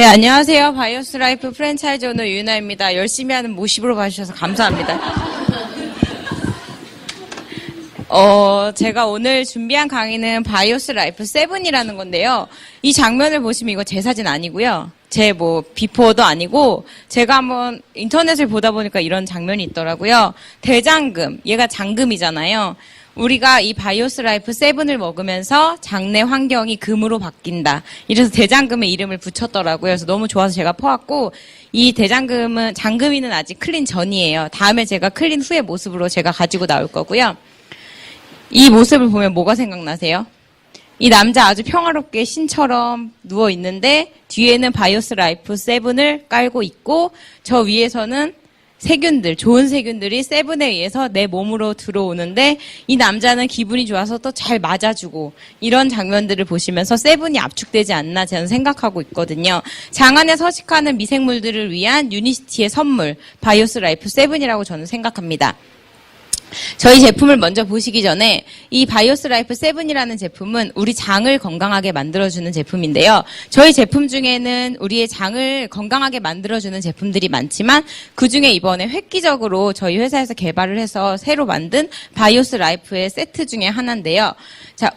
네, 안녕하세요. 바이오스 라이프 프랜차이즈 오너 유나입니다. 열심히 하는 모십으로 봐주셔서 감사합니다. 제가 오늘 준비한 강의는 바이오스 라이프 7이라는 건데요. 이 장면을 보시면 이거 제 사진 아니고요. 제 비포도 아니고, 제가 한번 인터넷을 보다 보니까 이런 장면이 있더라고요. 대장금, 얘가 장금이잖아요. 우리가 이 바이오스 라이프 7을 먹으면서 장내 환경이 금으로 바뀐다. 이래서 대장금의 이름을 붙였더라고요. 그래서 너무 좋아서 제가 퍼왔고, 이 대장금은, 장금이는 아직 클린 전이에요. 다음에 제가 클린 후의 모습으로 제가 가지고 나올 거고요. 이 모습을 보면 뭐가 생각나세요? 이 남자 아주 평화롭게 신처럼 누워 있는데, 뒤에는 바이오스 라이프 7을 깔고 있고, 저 위에서는 세균들, 좋은 세균들이 7에 의해서 내 몸으로 들어오는데 이 남자는 기분이 좋아서 또 잘 맞아주고 이런 장면들을 보시면서 7이 압축되지 않나 저는 생각하고 있거든요. 장 안에 서식하는 미생물들을 위한 유니시티의 선물, 바이오스 라이프 7이라고 저는 생각합니다. 저희 제품을 먼저 보시기 전에 이 바이오스 라이프 7이라는 제품은 우리 장을 건강하게 만들어주는 제품인데요. 저희 제품 중에는 우리의 장을 건강하게 만들어주는 제품들이 많지만 그중에 이번에 획기적으로 저희 회사에서 개발을 해서 새로 만든 바이오스 라이프의 세트 중에 하나인데요. 자,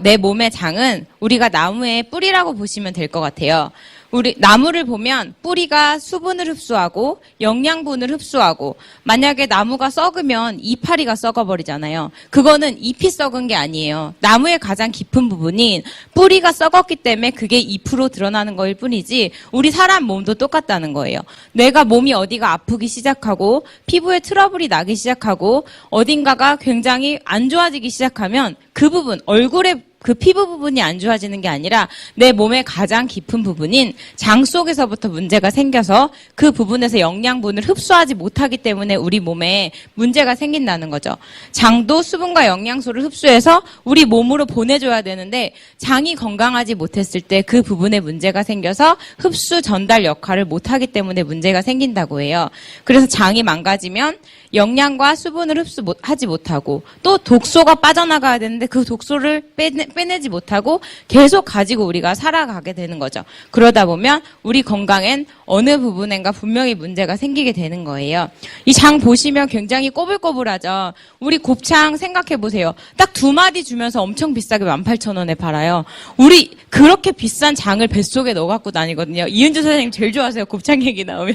내 몸의 장은 우리가 나무의 뿌리라고 보시면 될 것 같아요. 우리 나무를 보면 뿌리가 수분을 흡수하고 영양분을 흡수하고 만약에 나무가 썩으면 이파리가 썩어버리잖아요. 그거는 잎이 썩은 게 아니에요. 나무의 가장 깊은 부분인 뿌리가 썩었기 때문에 그게 잎으로 드러나는 거일 뿐이지 우리 사람 몸도 똑같다는 거예요. 내가 몸이 어디가 아프기 시작하고 피부에 트러블이 나기 시작하고 어딘가가 굉장히 안 좋아지기 시작하면 그 부분, 얼굴에 그 피부 부분이 안 좋아지는 게 아니라 내 몸의 가장 깊은 부분인 장 속에서부터 문제가 생겨서 그 부분에서 영양분을 흡수하지 못하기 때문에 우리 몸에 문제가 생긴다는 거죠. 장도 수분과 영양소를 흡수해서 우리 몸으로 보내줘야 되는데 장이 건강하지 못했을 때 그 부분에 문제가 생겨서 흡수 전달 역할을 못하기 때문에 문제가 생긴다고 해요. 그래서 장이 망가지면 영양과 수분을 흡수하지 못하고 또 독소가 빠져나가야 되는데 그 독소를 빼내지 못하고 계속 가지고 우리가 살아가게 되는 거죠. 그러다 보면 우리 건강엔 어느 부분인가 분명히 문제가 생기게 되는 거예요. 이 장 보시면 굉장히 꼬불꼬불하죠. 우리 곱창 생각해 보세요. 딱 2마디 주면서 엄청 비싸게 18,000원에 팔아요. 우리 그렇게 비싼 장을 뱃속에 넣어 갖고 다니거든요. 이은주 선생님 제일 좋아하세요. 곱창 얘기 나오면.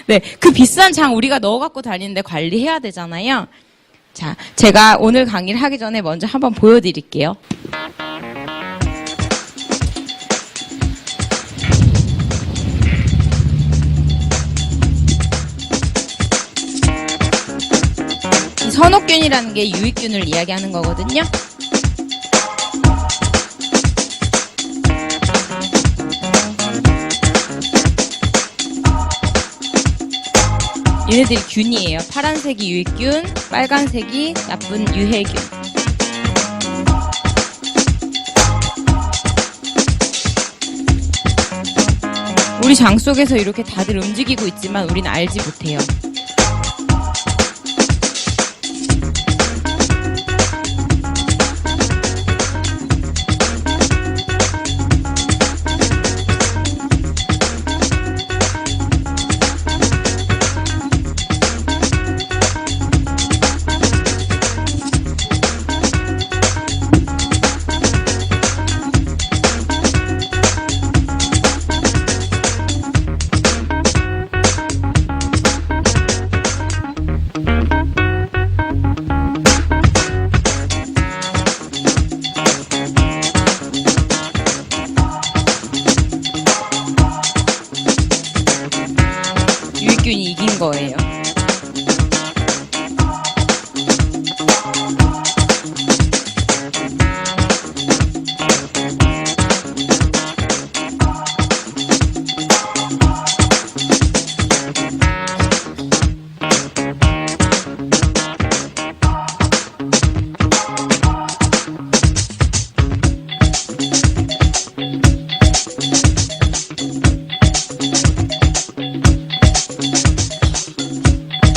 네, 그 비싼 장 우리가 넣어 갖고 다니는데 관리해야 되잖아요. 자, 제가 오늘 강의를 하기 전에 먼저 한번 보여드릴게요. 이 선호균이라는 게 유익균을 이야기하는 거거든요. 얘네들이 균이에요. 파란색이 유익균, 빨간색이 나쁜 유해균. 우리 장 속에서 이렇게 다들 움직이고 있지만 우리는 알지 못해요. 유익균이 이긴 거예요.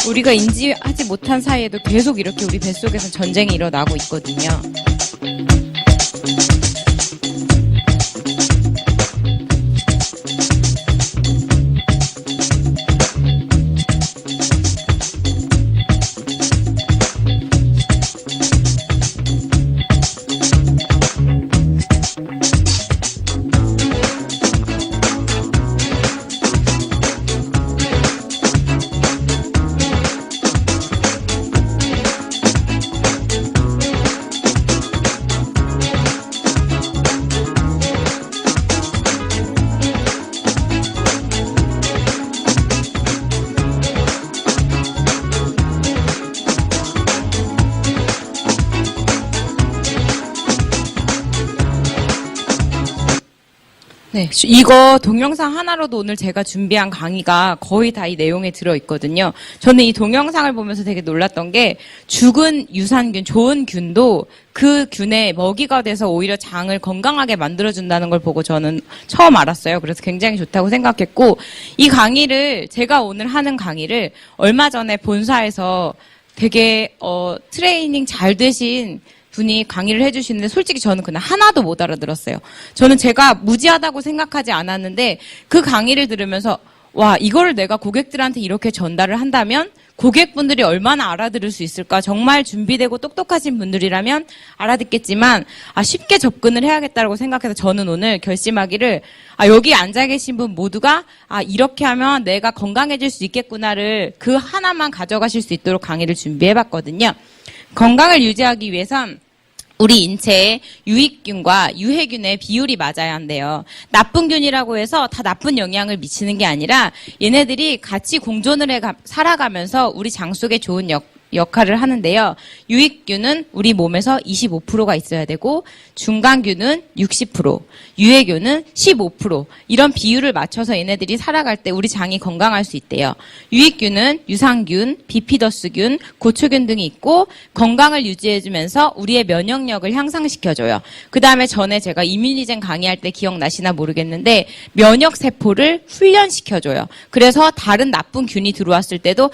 우리가 인지하지 못한 사이에도 계속 이렇게 우리 뱃속에서 전쟁이 일어나고 있거든요. 네, 이거 동영상 하나로도 오늘 제가 준비한 강의가 거의 다 이 내용에 들어있거든요. 저는 이 동영상을 보면서 되게 놀랐던 게 죽은 유산균, 좋은 균도 그 균의 먹이가 돼서 오히려 장을 건강하게 만들어준다는 걸 보고 저는 처음 알았어요. 그래서 굉장히 좋다고 생각했고 이 강의를 제가 오늘 하는 강의를 얼마 전에 본사에서 되게 트레이닝 잘 되신 분이 강의를 해주시는데 솔직히 저는 그날 하나도 못 알아들었어요. 저는 제가 무지하다고 생각하지 않았는데 그 강의를 들으면서 와 이거를 내가 고객들한테 이렇게 전달을 한다면 고객분들이 얼마나 알아들을 수 있을까. 정말 준비되고 똑똑하신 분들이라면 알아듣겠지만 쉽게 접근을 해야겠다고 생각해서 저는 오늘 결심하기를 여기 앉아 계신 분 모두가 이렇게 하면 내가 건강해질 수 있겠구나를 그 하나만 가져가실 수 있도록 강의를 준비해봤거든요. 건강을 유지하기 위해선 우리 인체에 유익균과 유해균의 비율이 맞아야 한대요. 나쁜 균이라고 해서 다 나쁜 영향을 미치는 게 아니라 얘네들이 같이 공존을 해 살아가면서 우리 장 속에 좋은 역할을 하는데요. 유익균은 우리 몸에서 25%가 있어야 되고 중간균은 60%, 유해균은 15% 이런 비율을 맞춰서 얘네들이 살아갈 때 우리 장이 건강할 수 있대요. 유익균은 유산균, 비피더스균, 고초균 등이 있고 건강을 유지해주면서 우리의 면역력을 향상시켜줘요. 그 다음에 전에 제가 이뮤니젠 강의할 때 기억나시나 모르겠는데 면역세포를 훈련시켜줘요. 그래서 다른 나쁜 균이 들어왔을 때도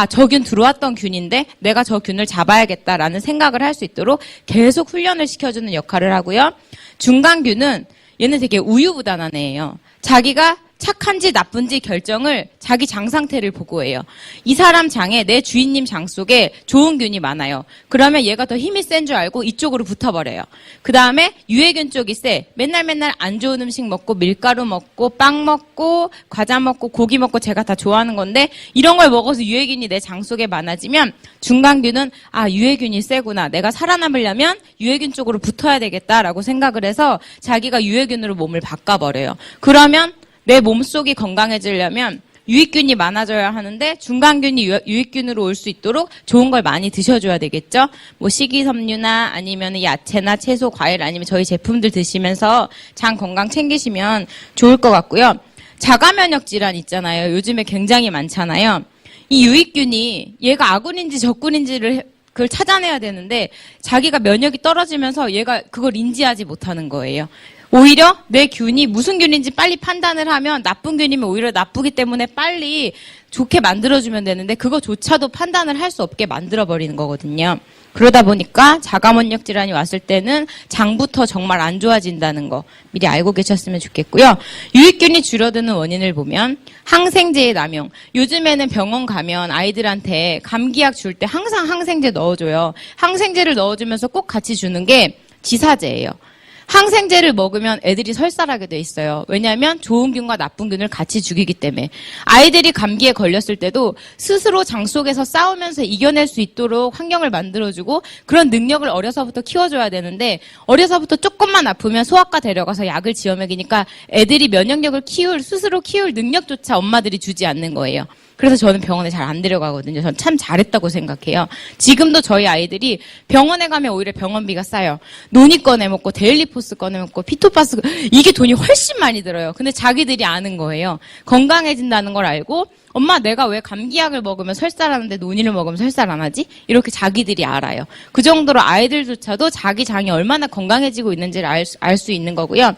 저 균 들어왔던 균인데 내가 저 균을 잡아야겠다라는 생각을 할 수 있도록 계속 훈련을 시켜주는 역할을 하고요. 중간균은 얘는 되게 우유부단한 애예요. 자기가 착한지 나쁜지 결정을 자기 장 상태를 보고 해요. 이 사람 장에 내 주인님 장 속에 좋은 균이 많아요. 그러면 얘가 더 힘이 센 줄 알고 이쪽으로 붙어버려요. 그 다음에 유해균 쪽이 세. 맨날 안 좋은 음식 먹고 밀가루 먹고 빵 먹고 과자 먹고 고기 먹고 제가 다 좋아하는 건데 이런 걸 먹어서 유해균이 내 장 속에 많아지면 중간균은 유해균이 세구나. 내가 살아남으려면 유해균 쪽으로 붙어야 되겠다라고 생각을 해서 자기가 유해균으로 몸을 바꿔버려요. 그러면 내 몸속이 건강해지려면 유익균이 많아져야 하는데 중간균이 유익균으로 올 수 있도록 좋은 걸 많이 드셔줘야 되겠죠. 뭐 식이섬유나 아니면 야채나 채소, 과일 아니면 저희 제품들 드시면서 장 건강 챙기시면 좋을 것 같고요. 자가면역 질환 있잖아요. 요즘에 굉장히 많잖아요. 이 유익균이 얘가 아군인지 적군인지를 그걸 찾아내야 되는데 자기가 면역이 떨어지면서 얘가 그걸 인지하지 못하는 거예요. 오히려 내 균이 무슨 균인지 빨리 판단을 하면 나쁜 균이면 오히려 나쁘기 때문에 빨리 좋게 만들어주면 되는데 그거조차도 판단을 할 수 없게 만들어버리는 거거든요. 그러다 보니까 자가면역 질환이 왔을 때는 장부터 정말 안 좋아진다는 거 미리 알고 계셨으면 좋겠고요. 유익균이 줄어드는 원인을 보면 항생제의 남용. 요즘에는 병원 가면 아이들한테 감기약 줄 때 항상 항생제 넣어줘요. 항생제를 넣어주면서 꼭 같이 주는 게 지사제예요. 항생제를 먹으면 애들이 설사하게 돼 있어요. 왜냐하면 좋은 균과 나쁜 균을 같이 죽이기 때문에. 아이들이 감기에 걸렸을 때도 스스로 장 속에서 싸우면서 이겨낼 수 있도록 환경을 만들어주고 그런 능력을 어려서부터 키워줘야 되는데 어려서부터 조금만 아프면 소아과 데려가서 약을 지어 먹이니까 애들이 면역력을 스스로 키울 능력조차 엄마들이 주지 않는 거예요. 그래서 저는 병원에 잘 안 데려가거든요. 전 참 잘했다고 생각해요. 지금도 저희 아이들이 병원에 가면 오히려 병원비가 싸요. 노니 꺼내먹고 데일리포스 꺼내먹고 피토파스 이게 돈이 훨씬 많이 들어요. 근데 자기들이 아는 거예요. 건강해진다는 걸 알고 엄마 내가 왜 감기약을 먹으면 설사하는데 노니를 먹으면 설사를 안 하지? 이렇게 자기들이 알아요. 그 정도로 아이들조차도 자기 장이 얼마나 건강해지고 있는지를 알 수 있는 거고요.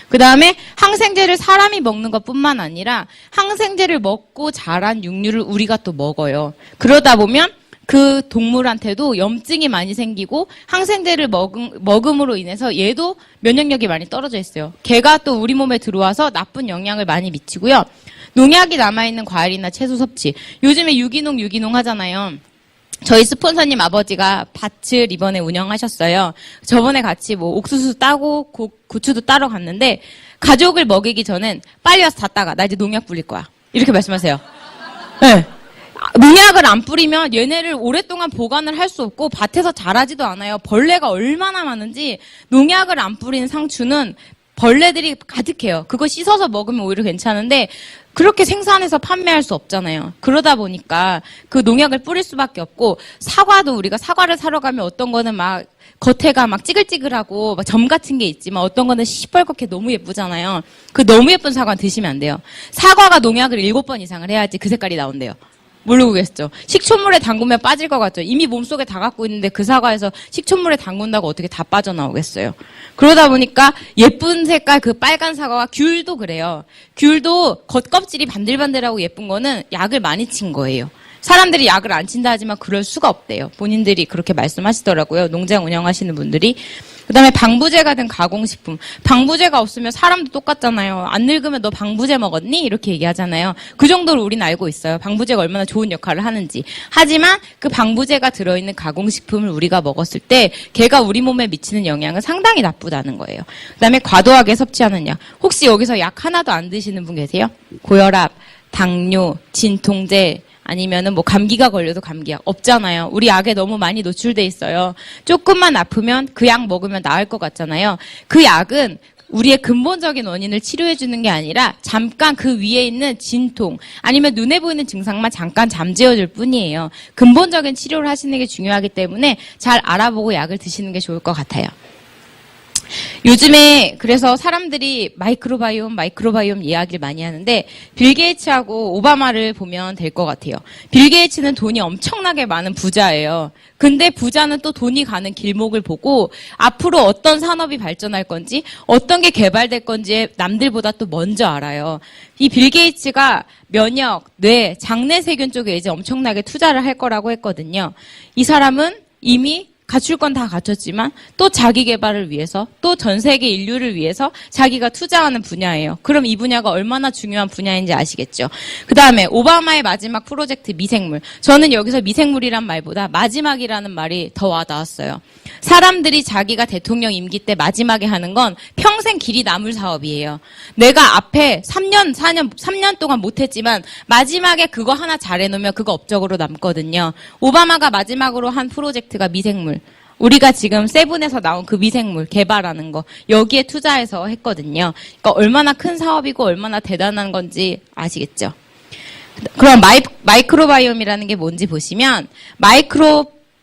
그 다음에 항생제를 사람이 먹는 것뿐만 아니라 항생제를 먹고 자란 육류를 우리가 또 먹어요. 그러다 보면 그 동물한테도 염증이 많이 생기고 항생제를 먹음으로 인해서 얘도 면역력이 많이 떨어져 있어요. 걔가 또 우리 몸에 들어와서 나쁜 영향을 많이 미치고요. 농약이 남아있는 과일이나 채소 섭취. 요즘에 유기농 하잖아요. 저희 스폰서님 아버지가 밭을 이번에 운영하셨어요. 저번에 같이 옥수수 따고 고추도 따러 갔는데 가족을 먹이기 전엔 빨리 와서 다 따가. 나 이제 농약 뿌릴 거야. 이렇게 말씀하세요. 네. 농약을 안 뿌리면 얘네를 오랫동안 보관을 할 수 없고 밭에서 자라지도 않아요. 벌레가 얼마나 많은지 농약을 안 뿌리는 상추는 벌레들이 가득해요. 그거 씻어서 먹으면 오히려 괜찮은데 그렇게 생산해서 판매할 수 없잖아요. 그러다 보니까 그 농약을 뿌릴 수밖에 없고 사과도 우리가 사과를 사러 가면 어떤 거는 막 겉에가 막 찌글찌글하고 막 점 같은 게 있지만 어떤 거는 시뻘겋게 너무 예쁘잖아요. 그 너무 예쁜 사과는 드시면 안 돼요. 사과가 농약을 7번 이상을 해야지 그 색깔이 나온대요. 모르고 계셨죠? 식초물에 담그면 빠질 것 같죠? 이미 몸속에 다 갖고 있는데 그 사과에서 식초물에 담근다고 어떻게 다 빠져나오겠어요? 그러다 보니까 예쁜 색깔 그 빨간 사과와 귤도 그래요. 귤도 겉껍질이 반들반들하고 예쁜 거는 약을 많이 친 거예요. 사람들이 약을 안 친다 하지만 그럴 수가 없대요. 본인들이 그렇게 말씀하시더라고요. 농장 운영하시는 분들이. 그다음에 방부제가 된 가공식품. 방부제가 없으면 사람도 똑같잖아요. 안 늙으면 너 방부제 먹었니? 이렇게 얘기하잖아요. 그 정도로 우리는 알고 있어요. 방부제가 얼마나 좋은 역할을 하는지. 하지만 그 방부제가 들어있는 가공식품을 우리가 먹었을 때 걔가 우리 몸에 미치는 영향은 상당히 나쁘다는 거예요. 그다음에 과도하게 섭취하는 약. 혹시 여기서 약 하나도 안 드시는 분 계세요? 고혈압, 당뇨, 진통제, 아니면은 뭐 감기가 걸려도 감기약 없잖아요. 우리 약에 너무 많이 노출돼 있어요. 조금만 아프면 그 약 먹으면 나을 것 같잖아요. 그 약은 우리의 근본적인 원인을 치료해 주는 게 아니라 잠깐 그 위에 있는 진통 아니면 눈에 보이는 증상만 잠깐 잠재워 줄 뿐이에요. 근본적인 치료를 하시는 게 중요하기 때문에 잘 알아보고 약을 드시는 게 좋을 것 같아요. 요즘에 그래서 사람들이 마이크로바이옴 이야기를 많이 하는데 빌 게이츠하고 오바마를 보면 될 것 같아요. 빌 게이츠는 돈이 엄청나게 많은 부자예요. 근데 부자는 또 돈이 가는 길목을 보고 앞으로 어떤 산업이 발전할 건지 어떤 게 개발될 건지 남들보다 또 먼저 알아요. 이 빌 게이츠가 면역, 뇌, 장내 세균 쪽에 이제 엄청나게 투자를 할 거라고 했거든요. 이 사람은 이미 갖출 건 다 갖췄지만 또 자기 개발을 위해서 또 전 세계 인류를 위해서 자기가 투자하는 분야예요. 그럼 이 분야가 얼마나 중요한 분야인지 아시겠죠? 그 다음에 오바마의 마지막 프로젝트 미생물. 저는 여기서 미생물이란 말보다 마지막이라는 말이 더 와닿았어요. 사람들이 자기가 대통령 임기 때 마지막에 하는 건 평생 길이 남을 사업이에요. 내가 앞에 3년 동안 못했지만 마지막에 그거 하나 잘해놓으면 그거 업적으로 남거든요. 오바마가 마지막으로 한 프로젝트가 미생물. 우리가 지금 세븐에서 나온 그 미생물 개발하는 거 여기에 투자해서 했거든요. 그러니까 얼마나 큰 사업이고 얼마나 대단한 건지 아시겠죠? 그럼 마이크로바이옴이라는 게 뭔지 보시면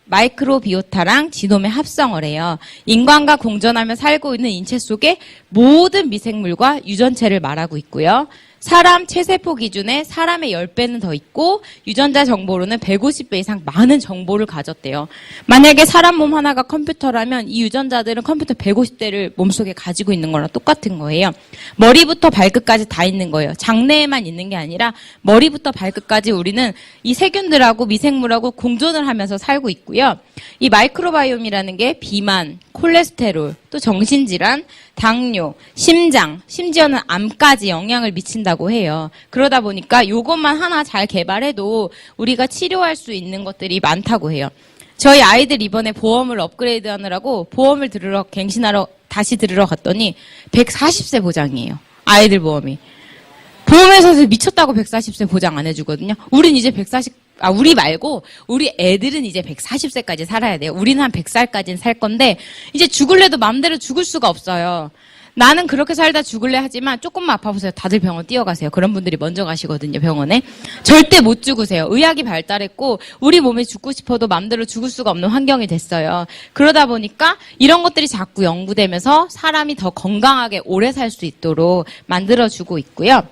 마이크로비오타랑 지놈의 합성을 해요. 인간과 공존하며 살고 있는 인체 속의 모든 미생물과 유전체를 말하고 있고요. 사람 체세포 기준에 사람의 10배는 더 있고 유전자 정보로는 150배 이상 많은 정보를 가졌대요. 만약에 사람 몸 하나가 컴퓨터라면 이 유전자들은 컴퓨터 150대를 몸속에 가지고 있는 거랑 똑같은 거예요. 머리부터 발끝까지 다 있는 거예요. 장내에만 있는 게 아니라 머리부터 발끝까지 우리는 이 세균들하고 미생물하고 공존을 하면서 살고 있고요. 이 마이크로바이옴이라는 게 비만, 콜레스테롤, 또 정신질환, 당뇨, 심장, 심지어는 암까지 영향을 미친다고 해요. 그러다 보니까 이것만 하나 잘 개발해도 우리가 치료할 수 있는 것들이 많다고 해요. 저희 아이들 이번에 보험을 업그레이드 하느라고 보험을 갱신하러 다시 들으러 갔더니 140세 보장이에요. 아이들 보험이. 보험회사에서 미쳤다고 140세 보장 안 해주거든요. 우린 이제 우리 말고 우리 애들은 이제 140세까지 살아야 돼요. 우리는 한 100살까지는 살 건데 이제 죽을래도 마음대로 죽을 수가 없어요. 나는 그렇게 살다 죽을래 하지만 조금만 아파보세요. 다들 병원 뛰어가세요. 그런 분들이 먼저 가시거든요. 병원에. 절대 못 죽으세요. 의학이 발달했고 우리 몸이 죽고 싶어도 마음대로 죽을 수가 없는 환경이 됐어요. 그러다 보니까 이런 것들이 자꾸 연구되면서 사람이 더 건강하게 오래 살 수 있도록 만들어주고 있고요.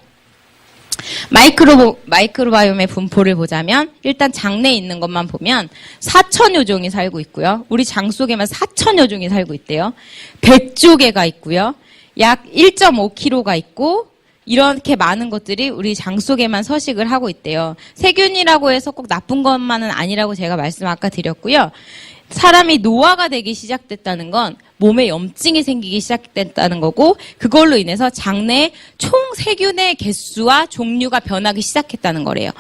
마이크로바이옴의 분포를 보자면 일단 장내에 있는 것만 보면 4천여 종이 살고 있고요. 우리 장 속에만 4천여 종이 살고 있대요. 100조 개가 있고요. 약 1.5kg가 있고 이렇게 많은 것들이 우리 장 속에만 서식을 하고 있대요. 세균이라고 해서 꼭 나쁜 것만은 아니라고 제가 말씀 아까 드렸고요. 사람이 노화가 되기 시작됐다는 건 몸에 염증이 생기기 시작됐다는 거고 그걸로 인해서 장내에 총 세균의 개수와 종류가 변하기 시작했다는 거래요.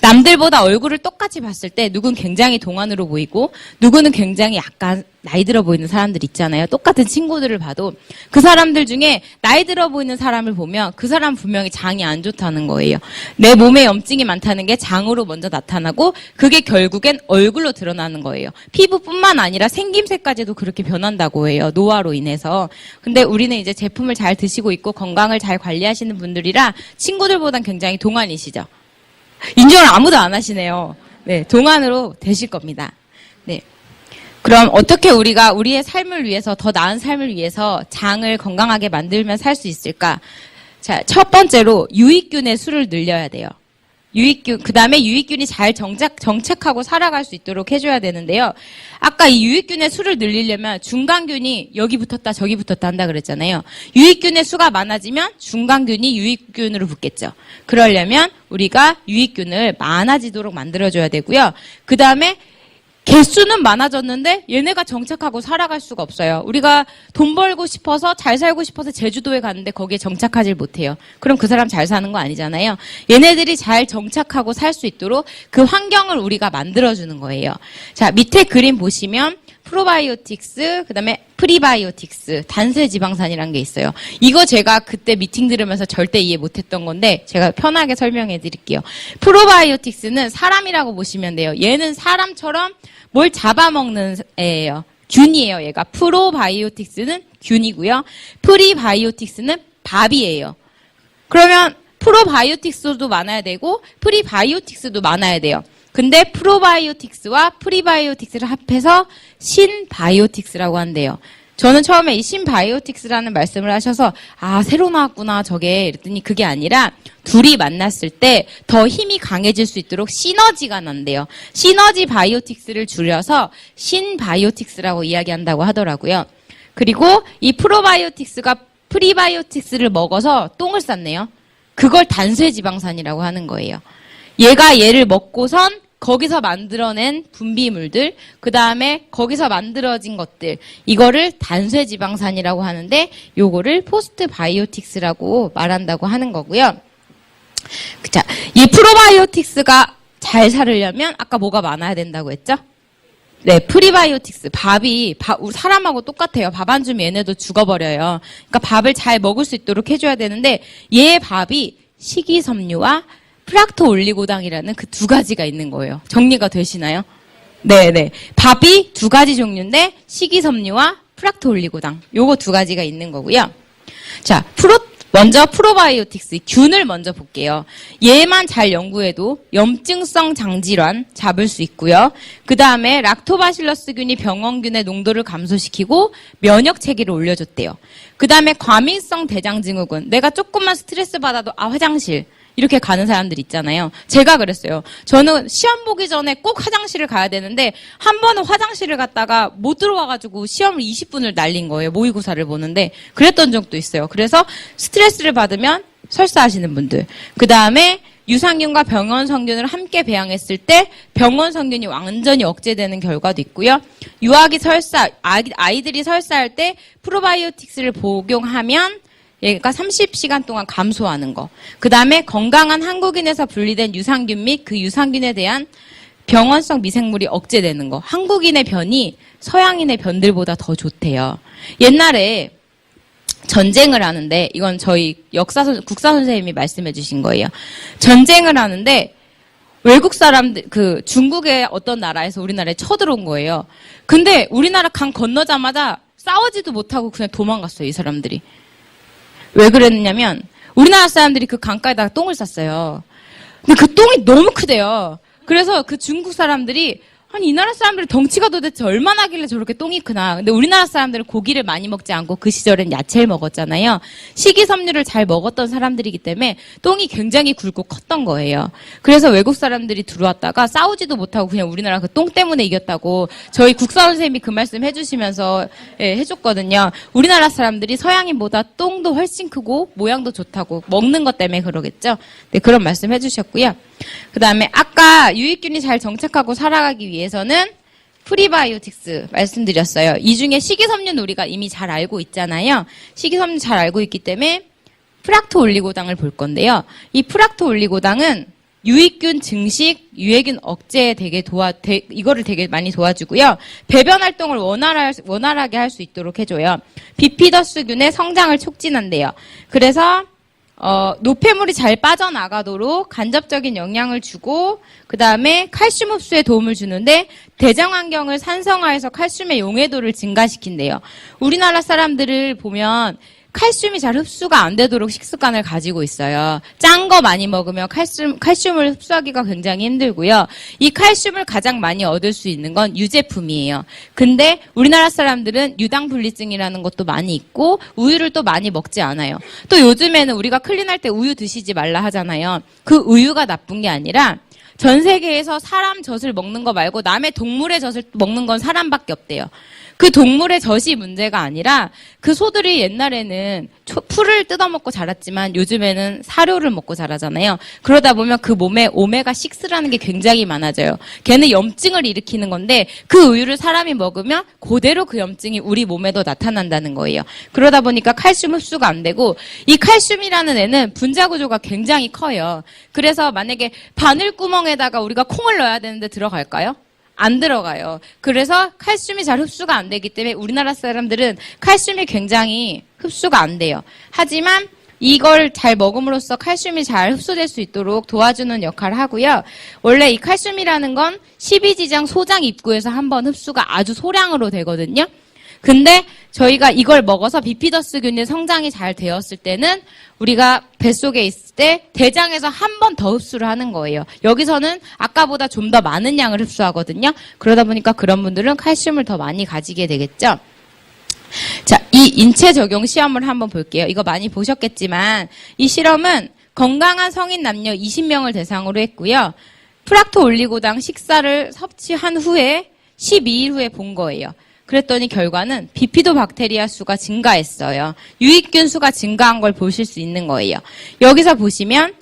남들보다 얼굴을 똑같이 봤을 때 누군 굉장히 동안으로 보이고 누구는 굉장히 약간 나이 들어 보이는 사람들 있잖아요. 똑같은 친구들을 봐도 그 사람들 중에 나이 들어 보이는 사람을 보면 그 사람 분명히 장이 안 좋다는 거예요. 내 몸에 염증이 많다는 게 장으로 먼저 나타나고 그게 결국엔 얼굴로 드러나는 거예요. 피부뿐만 아니라 생김새까지도 그렇게 변한다고 해요. 노화로 인해서. 근데 우리는 이제 제품을 잘 드시고 있고 건강을 잘 관리하시는 분들이라 친구들보단 굉장히 동안이시죠. 인정을 아무도 안 하시네요. 네, 동안으로 되실 겁니다. 네. 그럼 어떻게 우리가 우리의 삶을 위해서, 더 나은 삶을 위해서 장을 건강하게 만들면 살 수 있을까? 자, 첫 번째로 유익균의 수를 늘려야 돼요. 유익균, 그 다음에 유익균이 잘 정착하고 살아갈 수 있도록 해줘야 되는데요. 아까 이 유익균의 수를 늘리려면 중간균이 여기 붙었다 저기 붙었다 한다 그랬잖아요. 유익균의 수가 많아지면 중간균이 유익균으로 붙겠죠. 그러려면 우리가 유익균을 많아지도록 만들어줘야 되고요. 그 다음에 개수는 많아졌는데 얘네가 정착하고 살아갈 수가 없어요. 우리가 돈 벌고 싶어서 잘 살고 싶어서 제주도에 갔는데 거기에 정착하지 못해요. 그럼 그 사람 잘 사는 거 아니잖아요. 얘네들이 잘 정착하고 살 수 있도록 그 환경을 우리가 만들어주는 거예요. 자, 밑에 그림 보시면 프로바이오틱스, 그 다음에 프리바이오틱스, 단세지방산이라는 게 있어요. 이거 제가 그때 미팅 들으면서 절대 이해 못했던 건데 제가 편하게 설명해 드릴게요. 프로바이오틱스는 사람이라고 보시면 돼요. 얘는 사람처럼 뭘 잡아먹는 애예요. 균이에요. 얘가 프로바이오틱스는 균이고요. 프리바이오틱스는 밥이에요. 그러면 프로바이오틱스도 많아야 되고 프리바이오틱스도 많아야 돼요. 근데 프로바이오틱스와 프리바이오틱스를 합해서 신바이오틱스라고 한대요. 저는 처음에 이 신바이오틱스라는 말씀을 하셔서 아, 새로 나왔구나 저게 이랬더니 그게 아니라 둘이 만났을 때 더 힘이 강해질 수 있도록 시너지가 난대요. 시너지 바이오틱스를 줄여서 신바이오틱스라고 이야기한다고 하더라고요. 그리고 이 프로바이오틱스가 프리바이오틱스를 먹어서 똥을 쌌네요. 그걸 단쇄지방산이라고 하는 거예요. 얘가 얘를 먹고선 거기서 만들어낸 분비물들, 그 다음에 거기서 만들어진 것들, 이거를 단쇄지방산이라고 하는데 요거를 포스트바이오틱스라고 말한다고 하는 거고요. 자, 이 프로바이오틱스가 잘 살으려면 아까 뭐가 많아야 된다고 했죠? 네, 프리바이오틱스. 사람하고 똑같아요. 밥 안 주면 얘네도 죽어버려요. 그러니까 밥을 잘 먹을 수 있도록 해줘야 되는데 얘 밥이 식이섬유와 프락토올리고당이라는 그 두 가지가 있는 거예요. 정리가 되시나요? 네네. 밥이 두 가지 종류인데 식이섬유와 프락토올리고당 요거 두 가지가 있는 거고요. 자, 먼저 프로바이오틱스 균을 먼저 볼게요. 얘만 잘 연구해도 염증성 장질환 잡을 수 있고요. 그 다음에 락토바실러스균이 병원균의 농도를 감소시키고 면역 체계를 올려줬대요. 그 다음에 과민성 대장증후군. 내가 조금만 스트레스 받아도 화장실 이렇게 가는 사람들 있잖아요. 제가 그랬어요. 저는 시험 보기 전에 꼭 화장실을 가야 되는데 한 번은 화장실을 갔다가 못 들어와가지고 시험을 20분을 날린 거예요. 모의고사를 보는데 그랬던 적도 있어요. 그래서 스트레스를 받으면 설사하시는 분들. 그 다음에 유산균과 병원성균을 함께 배양했을 때 병원성균이 완전히 억제되는 결과도 있고요. 유아기 설사, 아이들이 설사할 때 프로바이오틱스를 복용하면 얘가 30시간 동안 감소하는 거. 그 다음에 건강한 한국인에서 분리된 유산균 및 그 유산균에 대한 병원성 미생물이 억제되는 거. 한국인의 변이 서양인의 변들보다 더 좋대요. 옛날에 전쟁을 하는데 이건 저희 국사 선생님이 말씀해 주신 거예요. 전쟁을 하는데 외국 사람들, 중국의 어떤 나라에서 우리나라에 쳐들어온 거예요. 근데 우리나라 강 건너자마자 싸우지도 못하고 그냥 도망갔어요, 이 사람들이. 왜 그랬냐면 우리나라 사람들이 그 강가에다가 똥을 쌌어요. 근데 그 똥이 너무 크대요. 그래서 그 중국 사람들이 아니 이 나라 사람들이 덩치가 도대체 얼마나 하길래 저렇게 똥이 크나. 근데 우리나라 사람들은 고기를 많이 먹지 않고 그 시절엔 야채를 먹었잖아요. 식이섬유를 잘 먹었던 사람들이기 때문에 똥이 굉장히 굵고 컸던 거예요. 그래서 외국 사람들이 들어왔다가 싸우지도 못하고 그냥 우리나라 그 똥 때문에 이겼다고 저희 국사 선생님이 그 말씀 해주시면서 해줬거든요. 우리나라 사람들이 서양인보다 똥도 훨씬 크고 모양도 좋다고 먹는 것 때문에 그러겠죠. 네, 그런 말씀 해주셨고요. 그 다음에 아까 유익균이 잘 정착하고 살아가기 위해서는 프리바이오틱스 말씀드렸어요. 이 중에 식이섬유는 우리가 이미 잘 알고 있잖아요. 식이섬유 잘 알고 있기 때문에 프락토올리고당을 볼 건데요. 이 프락토올리고당은 유익균 증식, 유해균 억제에 이거를 되게 많이 도와주고요. 배변 활동을 원활하게 할 수 있도록 해줘요. 비피더스균의 성장을 촉진한대요. 그래서 노폐물이 잘 빠져나가도록 간접적인 영향을 주고 그 다음에 칼슘 흡수에 도움을 주는데 대장 환경을 산성화해서 칼슘의 용해도를 증가시킨대요. 우리나라 사람들을 보면 칼슘이 잘 흡수가 안 되도록 식습관을 가지고 있어요. 짠 거 많이 먹으면 칼슘을 흡수하기가 굉장히 힘들고요. 이 칼슘을 가장 많이 얻을 수 있는 건 유제품이에요. 근데 우리나라 사람들은 유당불내증이라는 것도 많이 있고 우유를 또 많이 먹지 않아요. 또 요즘에는 우리가 클린할 때 우유 드시지 말라 하잖아요. 그 우유가 나쁜 게 아니라 전 세계에서 사람 젖을 먹는 거 말고 남의 동물의 젖을 먹는 건 사람밖에 없대요. 그 동물의 젖이 문제가 아니라 그 소들이 옛날에는 풀을 뜯어먹고 자랐지만 요즘에는 사료를 먹고 자라잖아요. 그러다 보면 그 몸에 오메가6라는 게 굉장히 많아져요. 걔는 염증을 일으키는 건데 그 우유를 사람이 먹으면 그대로 그 염증이 우리 몸에도 나타난다는 거예요. 그러다 보니까 칼슘 흡수가 안 되고 이 칼슘이라는 애는 분자 구조가 굉장히 커요. 그래서 만약에 바늘구멍에다가 우리가 콩을 넣어야 되는데 들어갈까요? 안 들어가요. 그래서 칼슘이 잘 흡수가 안 되기 때문에 우리나라 사람들은 칼슘이 굉장히 흡수가 안 돼요. 하지만 이걸 잘 먹음으로써 칼슘이 잘 흡수될 수 있도록 도와주는 역할을 하고요. 원래 이 칼슘이라는 건 12지장 소장 입구에서 한번 흡수가 아주 소량으로 되거든요. 근데 저희가 이걸 먹어서 비피더스균의 성장이 잘 되었을 때는 우리가 뱃속에 있을 때 대장에서 한 번 더 흡수를 하는 거예요. 여기서는 아까보다 좀 더 많은 양을 흡수하거든요. 그러다 보니까 그런 분들은 칼슘을 더 많이 가지게 되겠죠. 자, 이 인체 적용 시험을 한번 볼게요. 이거 많이 보셨겠지만 이 실험은 건강한 성인 남녀 20명을 대상으로 했고요. 프락토올리고당 식사를 섭취한 후에 12일 후에 본 거예요. 그랬더니 결과는 비피도박테리아 수가 증가했어요. 유익균 수가 증가한 걸 보실 수 있는 거예요. 여기서 보시면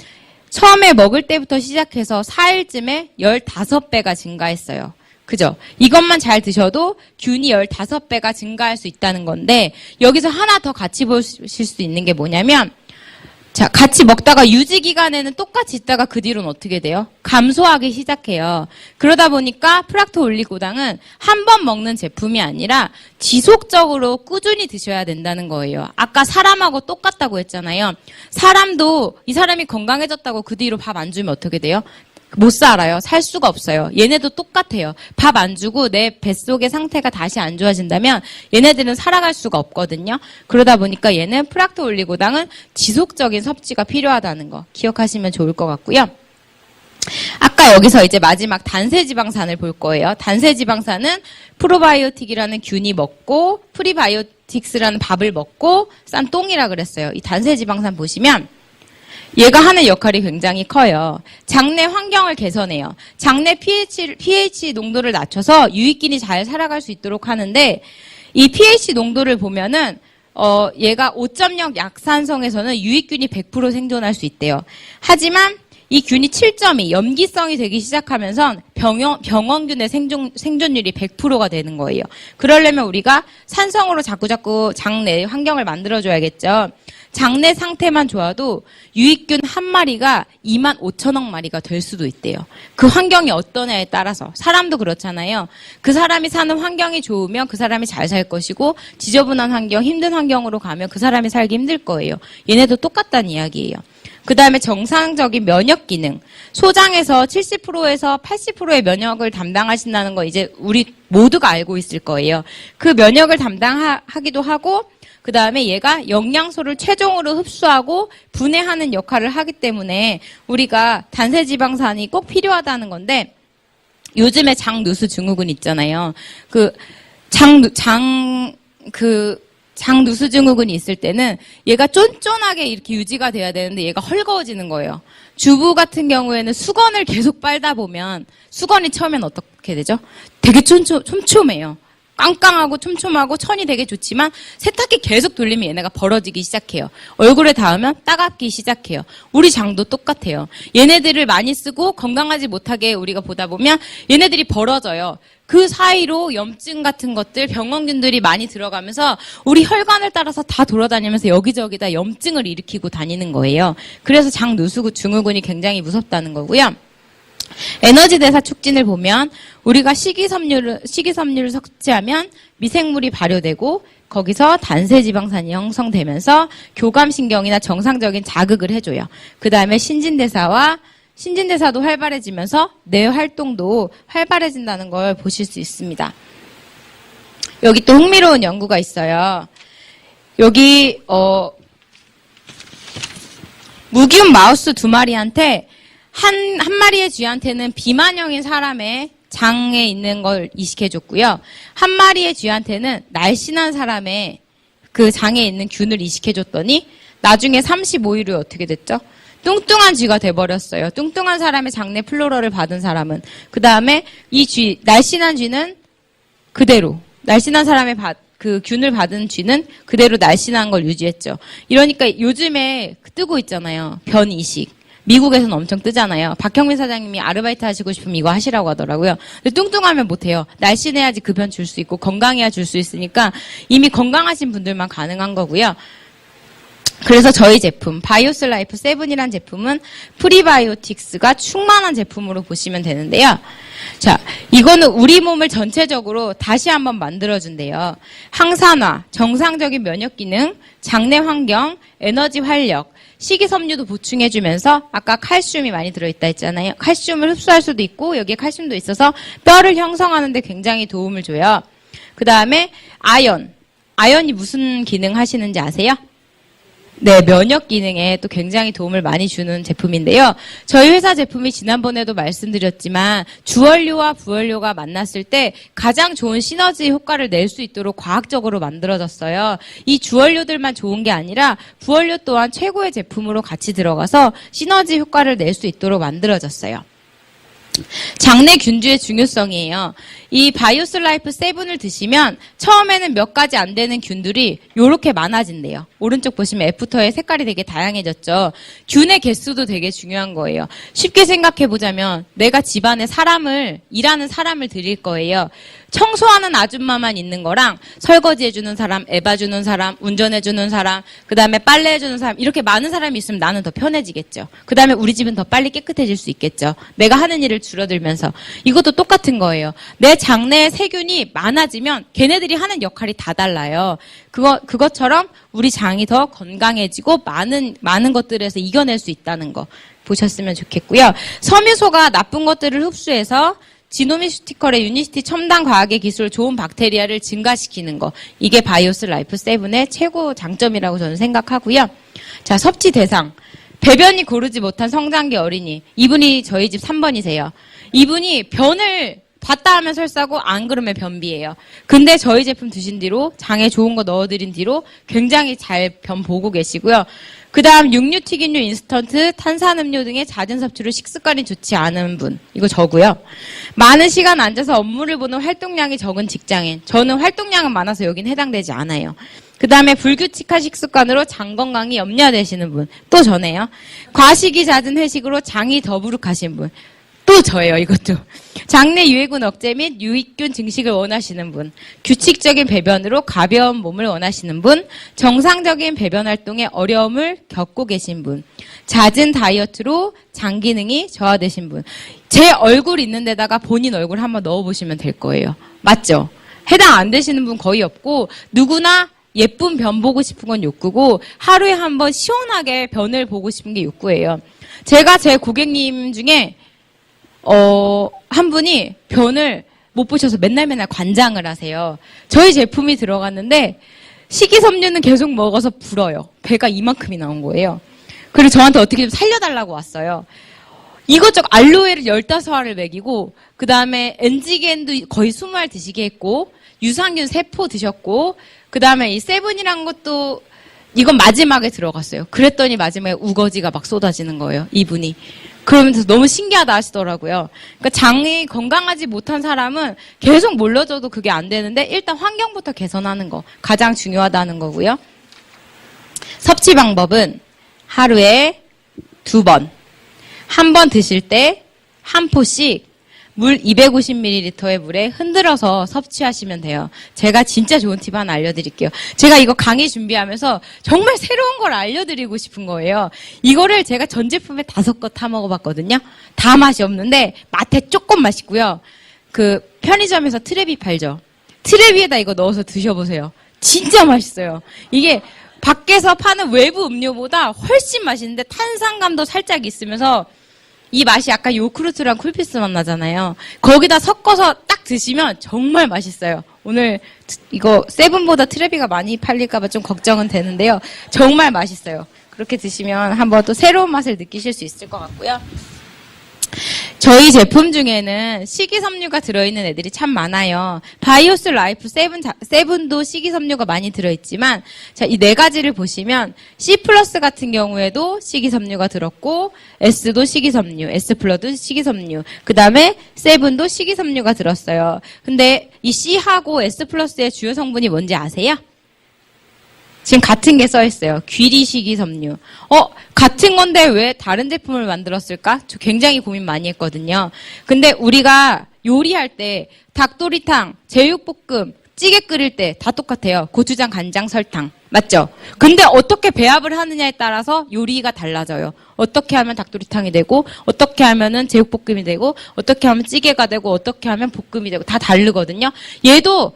처음에 먹을 때부터 시작해서 4일쯤에 15배가 증가했어요. 그죠? 이것만 잘 드셔도 균이 15배가 증가할 수 있다는 건데 여기서 하나 더 같이 보실 수 있는 게 뭐냐면 자, 같이 먹다가 유지 기간에는 똑같이 있다가 그 뒤로는 어떻게 돼요? 감소하기 시작해요. 그러다 보니까 프락토올리고당은 한 번 먹는 제품이 아니라 지속적으로 꾸준히 드셔야 된다는 거예요. 아까 사람하고 똑같다고 했잖아요. 사람도 이 사람이 건강해졌다고 그 뒤로 밥 안 주면 어떻게 돼요? 못 살아요. 살 수가 없어요. 얘네도 똑같아요. 밥 안 주고 내 뱃속의 상태가 다시 안 좋아진다면 얘네들은 살아갈 수가 없거든요. 그러다 보니까 얘는 프락토올리고당은 지속적인 섭취가 필요하다는 거 기억하시면 좋을 것 같고요. 아까 여기서 이제 마지막 단세지방산을 볼 거예요. 단세지방산은 프로바이오틱이라는 균이 먹고 프리바이오틱스라는 밥을 먹고 싼 똥이라 그랬어요. 이 단세지방산 보시면 얘가 하는 역할이 굉장히 커요. 장내 환경을 개선해요. 장내 pH 농도를 낮춰서 유익균이 잘 살아갈 수 있도록 하는데 이 pH 농도를 보면은 얘가 5.0 약산성에서는 유익균이 100% 생존할 수 있대요. 하지만 이 균이 7.2 염기성이 되기 시작하면서 병원균의 생존율이 100%가 되는 거예요. 그러려면 우리가 산성으로 자꾸자꾸 장내 환경을 만들어줘야겠죠. 장내 상태만 좋아도 유익균 한 마리가 25,000억 마리가 될 수도 있대요. 그 환경이 어떠냐에 따라서. 사람도 그렇잖아요. 그 사람이 사는 환경이 좋으면 그 사람이 잘 살 것이고 지저분한 환경, 힘든 환경으로 가면 그 사람이 살기 힘들 거예요. 얘네도 똑같다는 이야기예요. 그 다음에 정상적인 면역 기능. 소장에서 70%에서 80%의 면역을 담당하신다는 거 이제 우리 모두가 알고 있을 거예요. 그 면역을 담당하기도 하고 그 다음에 얘가 영양소를 최종으로 흡수하고 분해하는 역할을 하기 때문에 우리가 단세지방산이 꼭 필요하다는 건데 요즘에 장누수 증후군 있잖아요. 장누수 증후군이 있을 때는 얘가 쫀쫀하게 이렇게 유지가 돼야 되는데 얘가 헐거워지는 거예요. 주부 같은 경우에는 수건을 계속 빨다 보면 수건이 처음엔 어떻게 되죠? 되게 촘촘해요. 깡깡하고 촘촘하고 천이 되게 좋지만 세탁기 계속 돌리면 얘네가 벌어지기 시작해요. 얼굴에 닿으면 따갑기 시작해요. 우리 장도 똑같아요. 얘네들을 많이 쓰고 건강하지 못하게 우리가 보다 보면 얘네들이 벌어져요. 그 사이로 염증 같은 것들, 병원균들이 많이 들어가면서 우리 혈관을 따라서 다 돌아다니면서 여기저기다 염증을 일으키고 다니는 거예요. 그래서 장누수 증후군이 굉장히 무섭다는 거고요. 에너지 대사 촉진을 보면 우리가 식이섬유를 섭취하면 미생물이 발효되고 거기서 단세지방산이 형성되면서 교감신경이나 정상적인 자극을 해줘요. 그 다음에 신진대사도 활발해지면서 뇌 활동도 활발해진다는 걸 보실 수 있습니다. 여기 또 흥미로운 연구가 있어요. 여기 무기운 마우스 2마리한테 한 마리의 쥐한테는 비만형인 사람의 장에 있는 걸 이식해줬고요. 한 마리의 쥐한테는 날씬한 사람의 그 장에 있는 균을 이식해줬더니 나중에 35일 후에 어떻게 됐죠? 뚱뚱한 쥐가 돼버렸어요. 뚱뚱한 사람의 장내 플로러를 받은 사람은. 그 다음에 이 쥐, 날씬한 쥐는 그대로, 날씬한 사람의 그 균을 받은 쥐는 그대로 날씬한 걸 유지했죠. 이러니까 요즘에 뜨고 있잖아요. 변 이식. 미국에서는 엄청 뜨잖아요. 박형민 사장님이 아르바이트 하시고 싶으면 이거 하시라고 하더라고요. 근데 뚱뚱하면 못해요. 날씬해야지 그 변 줄 수 있고 건강해야 줄 수 있으니까 이미 건강하신 분들만 가능한 거고요. 그래서 저희 제품 바이오스 라이프 7이라는 제품은 프리바이오틱스가 충만한 제품으로 보시면 되는데요. 자, 이거는 우리 몸을 전체적으로 다시 한번 만들어준대요. 항산화, 정상적인 면역 기능, 장내 환경, 에너지 활력, 식이섬유도 보충해주면서 아까 칼슘이 많이 들어있다 했잖아요. 칼슘을 흡수할 수도 있고 여기에 칼슘도 있어서 뼈를 형성하는 데 굉장히 도움을 줘요. 그 다음에 아연이 무슨 기능 하시는지 아세요? 네, 면역 기능에 또 굉장히 도움을 많이 주는 제품인데요. 저희 회사 제품이 지난번에도 말씀드렸지만 주원료와 부원료가 만났을 때 가장 좋은 시너지 효과를 낼 수 있도록 과학적으로 만들어졌어요. 이 주원료들만 좋은 게 아니라 부원료 또한 최고의 제품으로 같이 들어가서 시너지 효과를 낼 수 있도록 만들어졌어요. 장내 균주의 중요성이에요. 이 바이오스 라이프 7을 드시면 처음에는 몇 가지 안 되는 균들이 요렇게 많아진대요. 오른쪽 보시면 애프터의 색깔이 되게 다양해졌죠. 균의 개수도 되게 중요한 거예요. 쉽게 생각해 보자면 내가 집안에 일하는 사람을 드릴 거예요. 청소하는 아줌마만 있는 거랑 설거지해주는 사람, 애 봐주는 사람, 운전해주는 사람, 그 다음에 빨래해주는 사람 이렇게 많은 사람이 있으면 나는 더 편해지겠죠. 그 다음에 우리 집은 더 빨리 깨끗해질 수 있겠죠. 내가 하는 일을 줄어들면서. 이것도 똑같은 거예요. 내 장내에 세균이 많아지면 걔네들이 하는 역할이 다 달라요. 그것처럼 우리 장이 더 건강해지고 많은 것들에서 이겨낼 수 있다는 거 보셨으면 좋겠고요. 섬유소가 나쁜 것들을 흡수해서 지노미스티컬의 유니시티 첨단 과학의 기술 좋은 박테리아를 증가시키는 거. 이게 바이오스 라이프 7의 최고 장점이라고 저는 생각하고요. 자, 섭취 대상. 배변이 고르지 못한 성장기 어린이. 이분이 저희 집 3번이세요. 이분이 변을 봤다 하면 설사고 안 그러면 변비예요. 근데 저희 제품 드신 뒤로 장에 좋은 거 넣어드린 뒤로 굉장히 잘 변 보고 계시고요. 그 다음 육류, 튀김류, 인스턴트, 탄산음료 등의 잦은 섭취로 식습관이 좋지 않은 분. 이거 저고요. 많은 시간 앉아서 업무를 보는 활동량이 적은 직장인. 저는 활동량은 많아서 여긴 해당되지 않아요. 그 다음에 불규칙한 식습관으로 장 건강이 염려되시는 분. 또 저네요. 과식이 잦은 회식으로 장이 더부룩하신 분. 또 저예요, 이것도. 장내 유해균 억제 및 유익균 증식을 원하시는 분, 규칙적인 배변으로 가벼운 몸을 원하시는 분, 정상적인 배변 활동에 어려움을 겪고 계신 분, 잦은 다이어트로 장 기능이 저하되신 분. 제 얼굴 있는 데다가 본인 얼굴 한번 넣어보시면 될 거예요. 맞죠? 해당 안 되시는 분 거의 없고 누구나 예쁜 변 보고 싶은 건 욕구고 하루에 한 번 시원하게 변을 보고 싶은 게 욕구예요. 제가 제 고객님 중에 한 분이 변을 못 보셔서 맨날 관장을 하세요. 저희 제품이 들어갔는데 식이섬유는 계속 먹어서 불어요. 배가 이만큼이 나온 거예요. 그리고 저한테 어떻게 좀 살려달라고 왔어요. 이것저것 알로에를 15알을 먹이고 그 다음에 엔지겐도 거의 20알 드시게 했고 유산균 세포 드셨고 그 다음에 이 세븐이란 것도 이건 마지막에 들어갔어요. 그랬더니 마지막에 우거지가 막 쏟아지는 거예요. 이분이. 그러면서 너무 신기하다 하시더라고요. 그러니까 장이 건강하지 못한 사람은 계속 몰라줘도 그게 안 되는데 일단 환경부터 개선하는 거 가장 중요하다는 거고요. 섭취 방법은 하루에 2번. 한 번 드실 때 한 포씩 물 250ml의 물에 흔들어서 섭취하시면 돼요. 제가 진짜 좋은 팁 하나 알려드릴게요. 제가 이거 강의 준비하면서 정말 새로운 걸 알려드리고 싶은 거예요. 이거를 제가 전 제품에 5거 타 먹어봤거든요. 다 맛이 없는데 맛에 조금 맛있고요. 그 편의점에서 트레비 팔죠. 트레비에다 이거 넣어서 드셔보세요. 진짜 맛있어요. 이게 밖에서 파는 외부 음료보다 훨씬 맛있는데 탄산감도 살짝 있으면서 이 맛이 약간 요크루트랑 쿨피스 맛 나잖아요. 거기다 섞어서 딱 드시면 정말 맛있어요. 오늘 이거 세븐보다 트레비가 많이 팔릴까봐 좀 걱정은 되는데요. 정말 맛있어요. 그렇게 드시면 한번 또 새로운 맛을 느끼실 수 있을 것 같고요. 저희 제품 중에는 식이섬유가 들어있는 애들이 참 많아요. 바이오스 라이프 세븐도 식이섬유가 많이 들어있지만, 자, 이 네 가지를 보시면, C 플러스 같은 경우에도 식이섬유가 들었고, S도 식이섬유, S 플러도 식이섬유, 그 다음에 세븐도 식이섬유가 들었어요. 근데 이 C하고 S 플러스의 주요 성분이 뭔지 아세요? 지금 같은 게 써있어요. 귀리 식이섬유. 같은 건데 왜 다른 제품을 만들었을까? 저 굉장히 고민 많이 했거든요. 근데 우리가 요리할 때 닭도리탕, 제육볶음, 찌개 끓일 때 다 똑같아요. 고추장, 간장, 설탕. 맞죠? 근데 어떻게 배합을 하느냐에 따라서 요리가 달라져요. 어떻게 하면 닭도리탕이 되고, 어떻게 하면은 제육볶음이 되고, 어떻게 하면 찌개가 되고, 어떻게 하면 볶음이 되고, 다 다르거든요. 얘도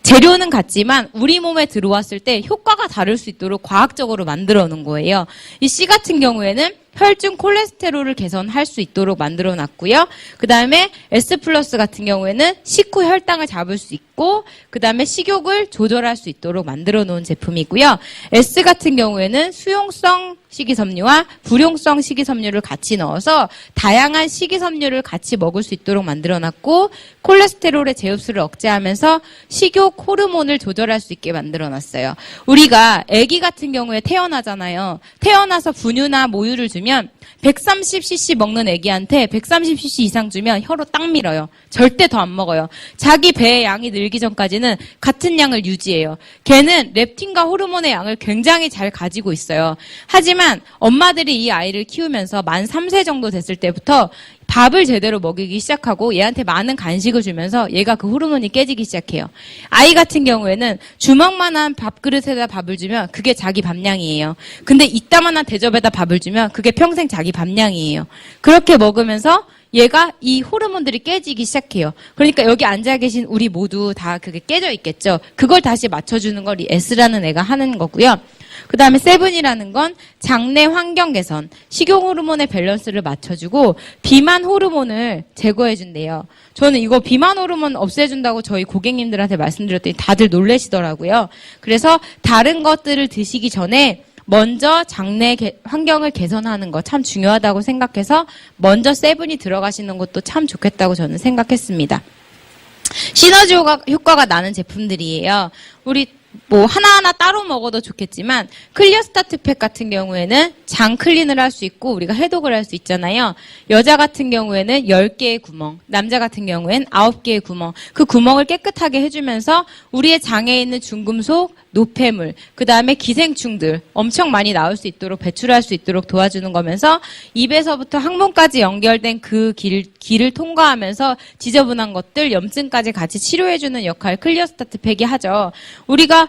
재료는 같지만 우리 몸에 들어왔을 때 효과가 다를 수 있도록 과학적으로 만들어 놓은 거예요. 이 C 같은 경우에는 혈중 콜레스테롤을 개선할 수 있도록 만들어 놨고요. 그 다음에 S 플러스 같은 경우에는 식후 혈당을 잡을 수 있고, 그 다음에 식욕을 조절할 수 있도록 만들어 놓은 제품이고요. S 같은 경우에는 수용성 식이섬유와 불용성 식이섬유를 같이 넣어서 다양한 식이섬유를 같이 먹을 수 있도록 만들어 놨고, 콜레스테롤의 재흡수를 억제하면서 식욕 호르몬을 조절할 수 있게 만들어 놨어요. 우리가 아기 같은 경우에 태어나잖아요. 태어나서 분유나 모유를 주면 130cc 먹는 아기한테 130cc 이상 주면 혀로 딱 밀어요. 절대 더 안 먹어요. 자기 배의 양이 늘기 전까지는 같은 양을 유지해요. 걔는 렙틴과 호르몬의 양을 굉장히 잘 가지고 있어요. 하지만 엄마들이 이 아이를 키우면서 만 3세 정도 됐을 때부터 밥을 제대로 먹이기 시작하고 얘한테 많은 간식을 주면서 얘가 그 호르몬이 깨지기 시작해요. 아이 같은 경우에는 주먹만한 밥그릇에다 밥을 주면 그게 자기 밥량이에요. 근데 이따만한 대접에다 밥을 주면 그게 평생 자기 밥량이에요. 그렇게 먹으면서 얘가 이 호르몬들이 깨지기 시작해요. 그러니까 여기 앉아 계신 우리 모두 다 그게 깨져 있겠죠. 그걸 다시 맞춰주는 걸 이 S라는 애가 하는 거고요. 그 다음에 세븐이라는 건 장내 환경 개선, 식용 호르몬의 밸런스를 맞춰주고 비만 호르몬을 제거해준대요. 저는 이거 비만 호르몬 없애준다고 저희 고객님들한테 말씀드렸더니 다들 놀라시더라고요. 그래서 다른 것들을 드시기 전에 먼저 장내 환경을 개선하는 거 참 중요하다고 생각해서 먼저 세븐이 들어가시는 것도 참 좋겠다고 저는 생각했습니다. 시너지 효과가 나는 제품들이에요. 우리 뭐 하나하나 따로 먹어도 좋겠지만 클리어 스타트 팩 같은 경우에는 장 클린을 할 수 있고 우리가 해독을 할 수 있잖아요. 여자 같은 경우에는 10개의 구멍, 남자 같은 경우에는 9개의 구멍. 그 구멍을 깨끗하게 해주면서 우리의 장에 있는 중금속, 노폐물, 그 다음에 기생충들 엄청 많이 나올 수 있도록 배출할 수 있도록 도와주는 거면서 입에서부터 항문까지 연결된 그 길을 통과하면서 지저분한 것들, 염증까지 같이 치료해주는 역할 클리어 스타트 팩이 하죠. 우리가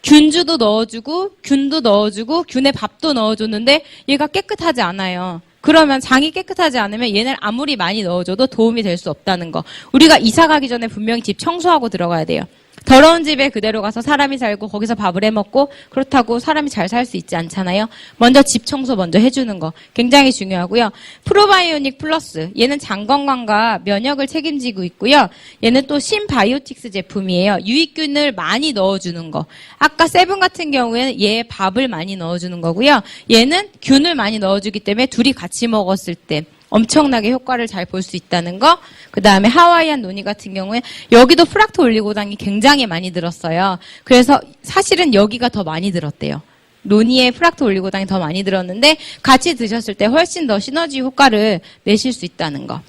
균주도 넣어주고 균도 넣어주고 균에 밥도 넣어줬는데 얘가 깨끗하지 않아요. 그러면 장이 깨끗하지 않으면 얘를 아무리 많이 넣어줘도 도움이 될 수 없다는 거. 우리가 이사 가기 전에 분명히 집 청소하고 들어가야 돼요. 더러운 집에 그대로 가서 사람이 살고 거기서 밥을 해먹고 그렇다고 사람이 잘 살 수 있지 않잖아요. 먼저 집 청소 먼저 해주는 거 굉장히 중요하고요. 프로바이오닉 플러스 얘는 장 건강과 면역을 책임지고 있고요. 얘는 또 신바이오틱스 제품이에요. 유익균을 많이 넣어주는 거. 아까 세븐 같은 경우에는 얘 밥을 많이 넣어주는 거고요. 얘는 균을 많이 넣어주기 때문에 둘이 같이 먹었을 때 엄청나게 효과를 잘 볼 수 있다는 거. 그 다음에 하와이안 노니 같은 경우에 여기도 프락토 올리고당이 굉장히 많이 들었어요. 그래서 사실은 여기가 더 많이 들었대요. 노니에 프락토 올리고당이 더 많이 들었는데 같이 드셨을 때 훨씬 더 시너지 효과를 내실 수 있다는 거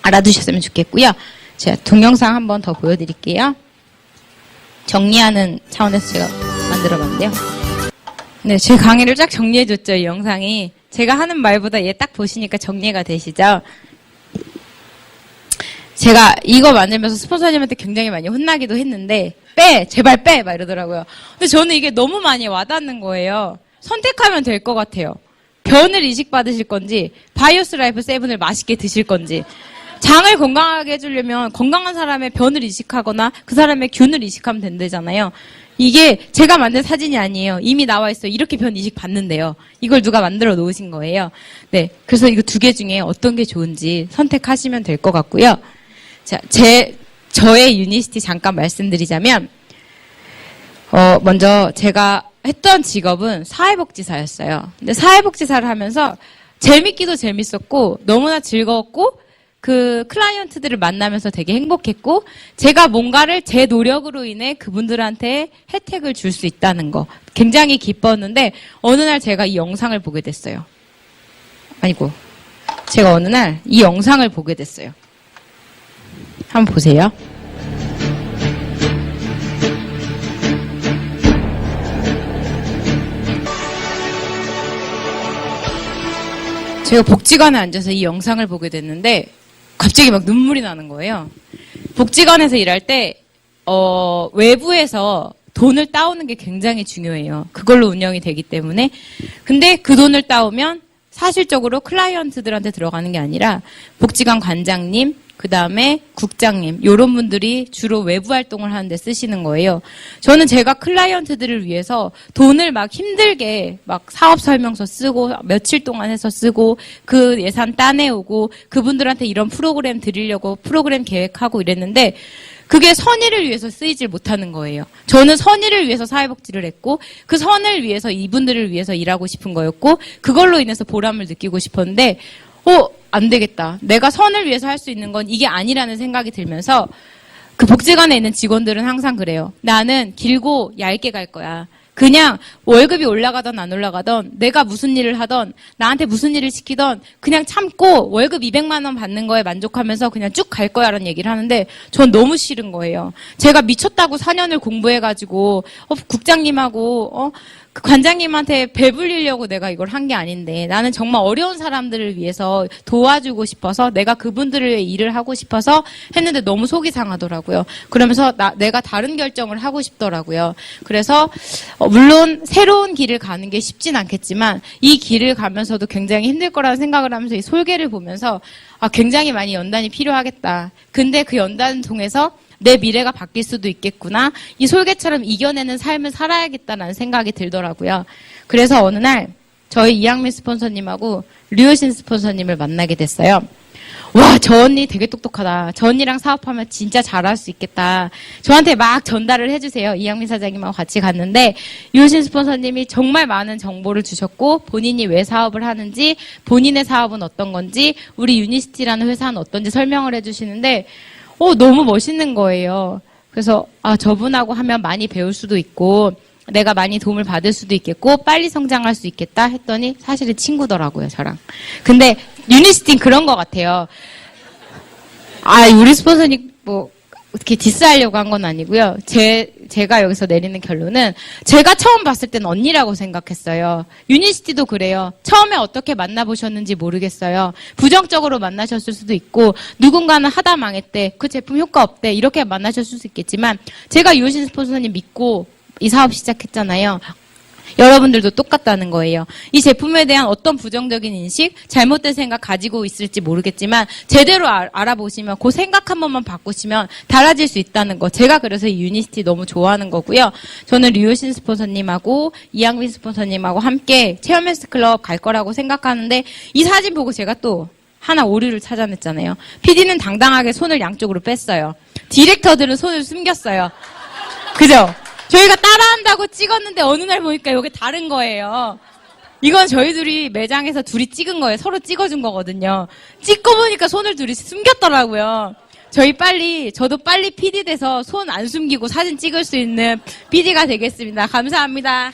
알아두셨으면 좋겠고요. 제가 동영상 한 번 더 보여드릴게요. 정리하는 차원에서 제가 만들어봤는데요. 네, 제 강의를 쫙 정리해줬죠, 이 영상이. 제가 하는 말보다 얘 딱 보시니까 정리가 되시죠? 제가 이거 만들면서 스폰서님한테 굉장히 많이 혼나기도 했는데 제발 빼! 막 이러더라고요. 근데 저는 이게 너무 많이 와닿는 거예요. 선택하면 될 것 같아요. 변을 이식받으실 건지 바이오스 라이프 세븐을 맛있게 드실 건지 장을 건강하게 해주려면 건강한 사람의 변을 이식하거나 그 사람의 균을 이식하면 된대잖아요. 이게 제가 만든 사진이 아니에요. 이미 나와 있어요. 이렇게 변 이식 받는데요. 이걸 누가 만들어 놓으신 거예요. 네, 그래서 이거 두 개 중에 어떤 게 좋은지 선택하시면 될 것 같고요. 자, 저의 유니시티 잠깐 말씀드리자면, 먼저 제가 했던 직업은 사회복지사였어요. 근데 사회복지사를 하면서 재밌기도 재밌었고, 너무나 즐거웠고, 그 클라이언트들을 만나면서 되게 행복했고, 제가 뭔가를 제 노력으로 인해 그분들한테 혜택을 줄 수 있다는 거 굉장히 기뻤는데, 어느 날 제가 이 영상을 보게 됐어요. 제가 어느 날 이 영상을 보게 됐어요. 한번 보세요. 제가 복지관에 앉아서 이 영상을 보게 됐는데 갑자기 막 눈물이 나는 거예요. 복지관에서 일할 때 외부에서 돈을 따오는 게 굉장히 중요해요. 그걸로 운영이 되기 때문에. 근데 그 돈을 따오면 사실적으로 클라이언트들한테 들어가는 게 아니라 복지관 관장님, 그 다음에 국장님, 이런 분들이 주로 외부 활동을 하는데 쓰시는 거예요. 저는 제가 클라이언트들을 위해서 돈을 막 힘들게 막 사업 설명서 쓰고 며칠 동안 해서 쓰고 그 예산 따내오고 그분들한테 이런 프로그램 드리려고 프로그램 계획하고 이랬는데 그게 선의를 위해서 쓰이질 못하는 거예요. 저는 선의를 위해서 사회복지를 했고 그 선을 위해서 이분들을 위해서 일하고 싶은 거였고 그걸로 인해서 보람을 느끼고 싶었는데 안 되겠다. 내가 선을 위해서 할 수 있는 건 이게 아니라는 생각이 들면서 그 복지관에 있는 직원들은 항상 그래요. 나는 길고 얇게 갈 거야. 그냥 월급이 올라가던 안 올라가던 내가 무슨 일을 하던 나한테 무슨 일을 시키던 그냥 참고 월급 200만 원 받는 거에 만족하면서 그냥 쭉 갈 거야라는 얘기를 하는데 전 너무 싫은 거예요. 제가 미쳤다고 4년을 공부해가지고 국장님하고 그 관장님한테 배불리려고 내가 이걸 한 게 아닌데 나는 정말 어려운 사람들을 위해서 도와주고 싶어서 내가 그분들을 위해 일을 하고 싶어서 했는데 너무 속이 상하더라고요. 그러면서 내가 다른 결정을 하고 싶더라고요. 그래서 물론 새로운 길을 가는 게 쉽진 않겠지만 이 길을 가면서도 굉장히 힘들 거라는 생각을 하면서 이 솔개를 보면서 굉장히 많이 연단이 필요하겠다. 근데 그 연단을 통해서 내 미래가 바뀔 수도 있겠구나. 이 솔개처럼 이겨내는 삶을 살아야겠다는 생각이 들더라고요. 그래서 어느 날 저희 이양민 스폰서님하고 류효신 스폰서님을 만나게 됐어요. 와, 저 언니 되게 똑똑하다. 저 언니랑 사업하면 진짜 잘할 수 있겠다. 저한테 막 전달을 해주세요. 이양민 사장님하고 같이 갔는데 류효신 스폰서님이 정말 많은 정보를 주셨고 본인이 왜 사업을 하는지, 본인의 사업은 어떤 건지, 우리 유니시티라는 회사는 어떤지 설명을 해주시는데 너무 멋있는 거예요. 그래서 저분하고 하면 많이 배울 수도 있고 내가 많이 도움을 받을 수도 있겠고 빨리 성장할 수 있겠다 했더니 사실은 친구더라고요, 저랑. 근데 유니시티는 그런 것 같아요. 우리 스폰서님 어떻게 디스하려고 한 건 아니고요. 제가 여기서 내리는 결론은 제가 처음 봤을 땐 언니라고 생각했어요. 유니시티도 그래요. 처음에 어떻게 만나보셨는지 모르겠어요. 부정적으로 만나셨을 수도 있고 누군가는 하다 망했대. 그 제품 효과 없대. 이렇게 만나셨을 수 있겠지만 제가 유효신 스폰서님 믿고 이 사업 시작했잖아요. 여러분들도 똑같다는 거예요. 이 제품에 대한 어떤 부정적인 인식, 잘못된 생각 가지고 있을지 모르겠지만 제대로 알아보시면 그 생각 한 번만 바꾸시면 달라질 수 있다는 거. 제가 그래서 이 유니시티 너무 좋아하는 거고요. 저는 류효신 스폰서님하고 이양민 스폰서님하고 함께 체험헬스 클럽 갈 거라고 생각하는데 이 사진 보고 제가 또 하나 오류를 찾아냈잖아요. PD는 당당하게 손을 양쪽으로 뺐어요. 디렉터들은 손을 숨겼어요. 그죠? 저희가 따라한다고 찍었는데 어느 날 보니까 이게 다른 거예요. 이건 저희 둘이 매장에서 둘이 찍은 거예요. 서로 찍어준 거거든요. 찍고 보니까 손을 둘이 숨겼더라고요. 저도 빨리 PD 돼서 손 안 숨기고 사진 찍을 수 있는 PD가 되겠습니다. 감사합니다.